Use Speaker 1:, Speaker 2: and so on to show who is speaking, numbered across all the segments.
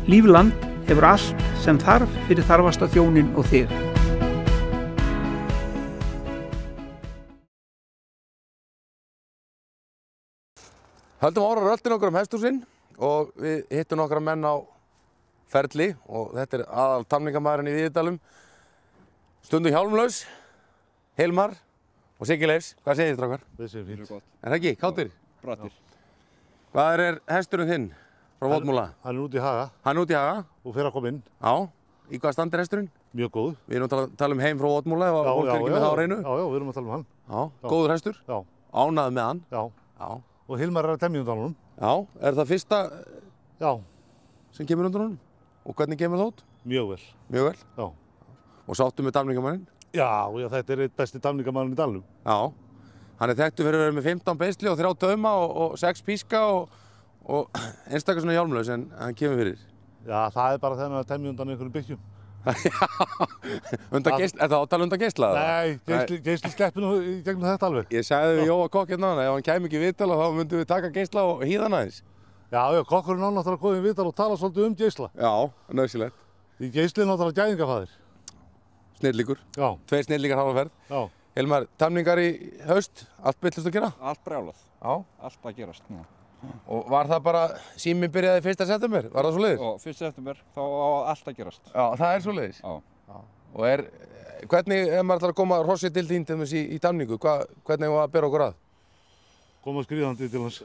Speaker 1: Lífland hefur allt sem þarf fyrir þarfasta þjónin og þig.
Speaker 2: Höldum ára röltin okkur hesthúsinn og við hittum nokkra menn á ferli og þetta aðal tamningamæðurinn í Víðidalum. Stundum hjálmlaus, Hilmar og Siggi Leifs. Hvað segir þið, strákar?
Speaker 3: Við segjum fínt.
Speaker 2: Er það ekki? Kátir?
Speaker 4: Brattir.
Speaker 2: Hvað er hesturinn þinn frá Votmúla?
Speaker 3: Hann er út í Haga.
Speaker 2: Hann er út í Haga?
Speaker 3: Og fer að koma inn.
Speaker 2: Já. Í hvað stand er hesturinn?
Speaker 3: Mjög góð.
Speaker 2: Við erum að tala heim frá Votmúla ef fólk er ekki með það á hreinu.
Speaker 3: Já, við erum að tala um hann.
Speaker 2: Já. Góður hestur?
Speaker 3: Já.
Speaker 2: Ánægður með hann?
Speaker 3: Já.
Speaker 2: Já.
Speaker 3: Og Hilmar er að temja undan honum.
Speaker 2: Já. Er það fyrsta sem kemur undan honum? Og hvernig kemur það út?
Speaker 3: Mjög vel.
Speaker 2: Mjög vel?
Speaker 3: Já.
Speaker 2: Og sáttu með tamningamanninn?
Speaker 3: Já, þetta er eitt besti tamningamanninn í dalnum.
Speaker 2: Já. Hann er þekktur fyrir að vera með 15 beisli og 3 tauma og 6 píska og einstakar svona hjálmlaus en hann kemur fyrir.
Speaker 3: Já, það er bara þegar hann er að temja undan einhverjum byggjum.
Speaker 2: Undan geisla, er það að tala undan geisla?
Speaker 3: Nei, geisli sleppinu í gegnum þetta alveg.
Speaker 2: Ég sagði við Jóa kokk hérna ef hann kæmi ekki í viðtal þá myndum við taka geisla og hýða hann aðeins.
Speaker 3: Já, kokkurinn á náttúrulega að koma í viðtal og tala svolítið um geisla.
Speaker 2: Já, nöðsilegt.
Speaker 3: Því geisli er náttúrulega gæðingafæðir.
Speaker 2: Snillíkur.
Speaker 3: Já.
Speaker 2: 2 snillíkar hafa ferð.
Speaker 3: Já.
Speaker 2: Hilmar, tamningar í haust, allt byllist að gera?
Speaker 4: Allt brjálað.
Speaker 2: Já.
Speaker 4: Allt að gerast. Já.
Speaker 2: Og var það bara, síminn byrjaði 1. september, var það svoleiðis?
Speaker 4: Og 1. september, þá á allt að gerast.
Speaker 2: Já, það er svoleiðis?
Speaker 4: Já.
Speaker 2: Og hvernig maður ætlar að koma hrossi til þín til þessi í tamningu, hvernig var að bera okkur að?
Speaker 3: Koma skríðandi til hans.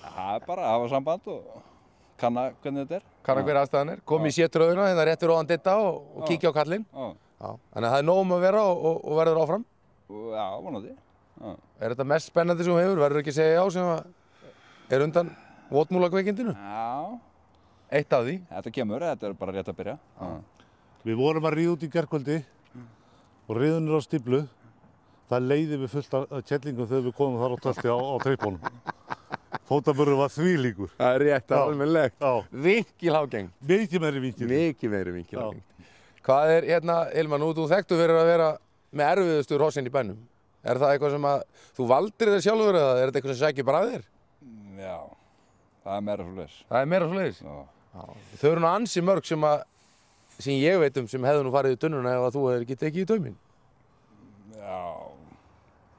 Speaker 4: Það er bara að hafa samband og kanna hvernig þetta er.
Speaker 2: Kanna hver aðstæðan er, koma í sétröðuna, hérna réttur ofan ditta og kíkja á kallinn. Já. Þannig að það er nóg um að vera og verður áfram?
Speaker 4: Já, vonandi. Já.
Speaker 2: Er þetta mest spennandi sem þú hefur? Verður ekki að segja já sem er undan Votmúla-kveikindinu?
Speaker 4: Já.
Speaker 2: Eitt af því?
Speaker 4: Þetta er bara rétt að byrja.
Speaker 3: Við vorum að ríða út í gærkvöldi og riðum niður á stíflu. Það leiði við fullt af kettlingum þegar við komum þar á tölti á trippónum. Fótaburður var þvílíkur.
Speaker 2: Það er rétt, almennilegt. Vinkilhágeng.
Speaker 3: Mikið meiri vinkil.
Speaker 2: Mikið meiri vinkilhágeng. Hvað er, Hilmar, nú þú þekktu fyrir að vera með erfiðustu hrossin í bænum. Er það eitthvað sem þú valdir þér sjálfur eða er þetta eitthvað sem sækir bara að þér?
Speaker 4: Já, það er meira svoleiðis.
Speaker 2: Það er meira svoleiðis?
Speaker 4: Já.
Speaker 2: Þau eru nú ansi mörg sem ég veit sem hefðu nú farið í tunnuna ef þú hefur ekki tekið í tauminn.
Speaker 4: Já.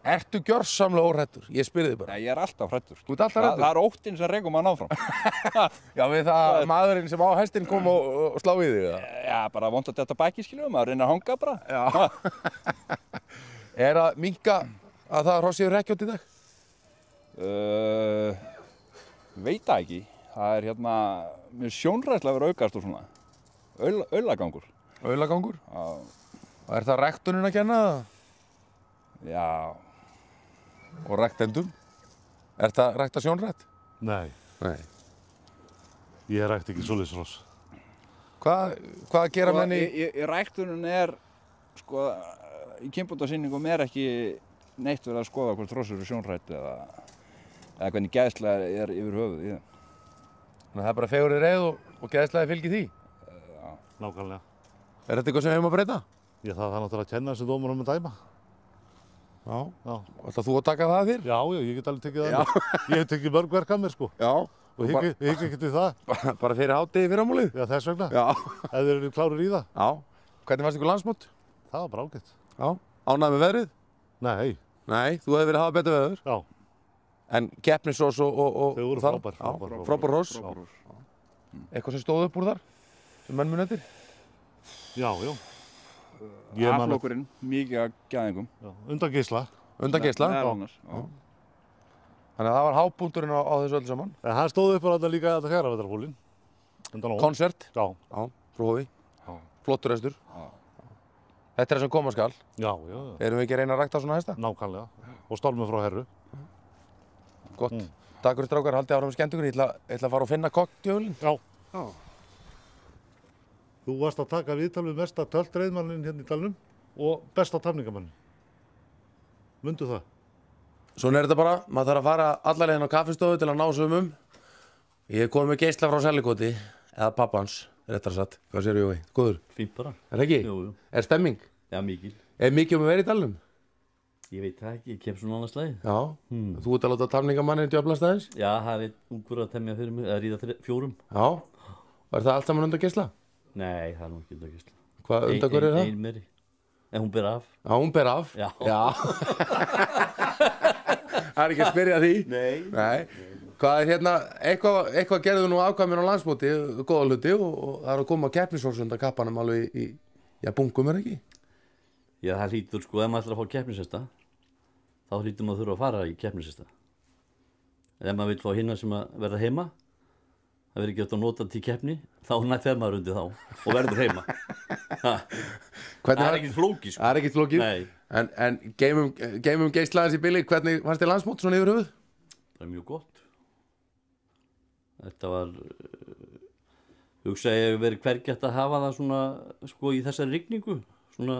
Speaker 2: Ertu gjörsamlega óhrættur? Ég spyr þig bara.
Speaker 4: Nei, ég er alltaf hrættur.
Speaker 2: Þú ert alltaf hrættur?
Speaker 4: Það er óttinn sem rekur mann áfram.
Speaker 2: Já, við það maðurinn sem á hestinn kom og slá í þig eða?
Speaker 4: Já, bara vont að þetta baki skiljum, maður reynir að hanga bara.
Speaker 2: Já. Er að minnka að það hrossi yfir rekkjótt í dag?
Speaker 4: Veit það ekki. Það er mjög sjónræðslega verið aukast og svona. Aulagangur.
Speaker 2: Aulagangur?
Speaker 4: Já.
Speaker 2: Og er það ræktunin að kenna það?
Speaker 4: Já.
Speaker 2: Og ræktendum? Er það rækta sjónrætt?
Speaker 3: Nei.
Speaker 2: Nei.
Speaker 3: Ég rækti ekki svoleiðis hross.
Speaker 2: Hvað gera menn í?
Speaker 4: Í ræktunin er, sko, í kynbóndasýningum er ekki neitt verið að skoða hvort hross eru sjónrætt eða hvernig gæðsla er yfir höfuð í þeim.
Speaker 2: Þannig að það er bara fegurðir reið og gæðslaði fylgir því?
Speaker 3: Já. Nákvæmlega.
Speaker 2: Er þetta eitthvað sem við hefum að breyta?
Speaker 3: Það þarf náttúrulega að kenna þessu dómurum að dæma.
Speaker 2: Já. Ætlar þú að taka það þér?
Speaker 3: Já, ég get alveg tekið það mér. Ég hef tekið mörg verk að mér, sko.
Speaker 2: Já.
Speaker 3: Og hygg ekki til það.
Speaker 2: Bara fyrir hádegi fyrramálið?
Speaker 3: Já, þess vegna.
Speaker 2: Já.
Speaker 3: Ef þeir eru klárir í það.
Speaker 2: Já. Hvernig fannst ykkur landsmót?
Speaker 3: Það var bara ágætt.
Speaker 2: Já. Ánægður með veðrið?
Speaker 3: Nei.
Speaker 2: Nei, þú hefði viljað hafa betur veður?
Speaker 3: Já.
Speaker 2: En keppnishrós og
Speaker 3: þau voru frábær.
Speaker 2: Frábær hrós. Eitthvað sem stóð upp úr þar? Sem menn mun eftir?
Speaker 3: Já.
Speaker 4: A-flokkurinn, mikið að gæðingum.
Speaker 3: Undan geisla.
Speaker 2: Undan geisla?
Speaker 4: Já.
Speaker 2: Þannig að það var hápunkturinn á þessu öllu saman?
Speaker 3: En hann stóð upp á þetta líka þetta Hregavetrarpólinn.
Speaker 2: Konsert?
Speaker 3: Já.
Speaker 2: Frá Hófi?
Speaker 3: Já.
Speaker 2: Flottur hestur? Já. Þetta er það sem koma skal?
Speaker 3: Já.
Speaker 2: Erum við ekki að reyna að rækta svona hesta?
Speaker 3: Nákvæmlega. Og stormur frá herru.
Speaker 2: Gott. Takk fyrir strákar, haldið áfram skemmtungur. Ég ætla að fara og finna kokkdjöfulinn.
Speaker 3: Já. Þú varst að taka viðtal við mesta töltreiðmanninn hérna í dalnum og besta tamningamannin. Mundu það?
Speaker 2: Svona er þetta bara. Maður þarf að fara alla leiðina á kaffistofu til að ná sumum. Ég kom með geisla frá Sellikoti, eða pappans, réttar satt. Hvað segirðu, Jói? Góður?
Speaker 5: Fínt bara.
Speaker 2: Er það ekki?
Speaker 5: Jú.
Speaker 2: Er stemming?
Speaker 5: Já, mikil.
Speaker 2: Er mikið um að vera í dalnum?
Speaker 5: Ég veit það ekki, ég kem svona annars lagi.
Speaker 2: Já, þú ert að láta tamningamannin djöflast aðeins?
Speaker 5: Já, það er ungur að temja fyrir mig, að ríða 4.
Speaker 2: Já, er það allt saman undan geisla?
Speaker 5: Nei, það er nú ekki undan geisla.
Speaker 2: Hvað undan hver er það?
Speaker 5: Ein meiri, en hún ber af.
Speaker 2: Já, hún ber af?
Speaker 5: Já.
Speaker 2: Það er ekki að spyrja því?
Speaker 5: Nei.
Speaker 2: Hvað er hérna, eitthvað gerðu nú afkvæmin á landsmóti, góða hluti og það er að koma keppnisórsunda kappanum alveg í bunkum er ekki?
Speaker 5: Já, það hlýtur sko, ef maður ætlar að fá keppnishesta, þá hlýtur maður þurfa að fara í keppnishesta. Ef maður vil fá hinna sem að verða heima, það verður ekki eftir að nota til keppni, þá fer maður undir þá og verður heima. Það er ekkert flókið sko.
Speaker 2: Það er ekkert flókið?
Speaker 5: Nei.
Speaker 2: En geymum geislaðins í bili, hvernig fannst þér landsmót svona yfir höfuð?
Speaker 5: Það er mjög gott. Þetta var, hugsaði ég verið hvergi hægt að hafa það svona, sko, í þessari rigningu, svona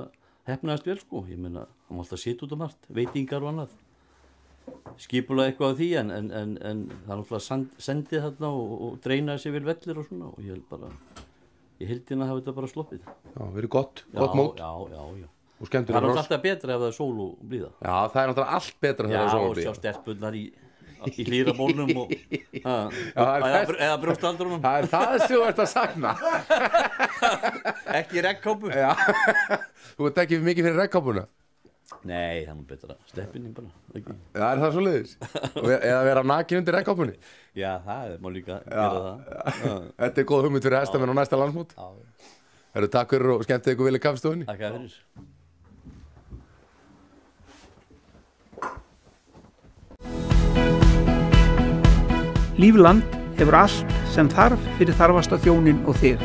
Speaker 5: hefnaðast vel, sko. Ég meina, það má alltaf sitja út um allt, veitingar og annað. Skipulega eitthvað á því, en það er náttúrulega sendið þarna og dreinaði sér vel vellir og svona, og ég held bara, ég held hérna að hafa þetta bara sloppið.
Speaker 2: Já, verið gott mót.
Speaker 5: Já.
Speaker 2: Og skemmtileg
Speaker 5: það er alltaf betra ef það er sól og blíða.
Speaker 2: Já, það er náttúrulega allt betra þegar það er sól og blíða.
Speaker 5: Já, og sjá stelpurnar í hlýrabólnum og eða brjóstaldrunum.
Speaker 2: Það er það sem þú ert að sakna.
Speaker 5: Ekki regnkápu.
Speaker 2: Já, þú ert ekki mikið fyrir regnkápuna.
Speaker 5: Nei, það er nú betra sleppinni bara.
Speaker 2: Það er það svoleiðis. Eða vera nakin undir regnkápunni.
Speaker 5: Já, það má líka gera það.
Speaker 2: Þetta er góð hugmynd fyrir hestamenn á næsta landsmót. Herru, takk fyrir og skemmtið ykkur vel í kaffestofunni.
Speaker 5: Takk fyrir.
Speaker 1: Lífland hefur allt sem þarf fyrir þarfasta þjónin og þig.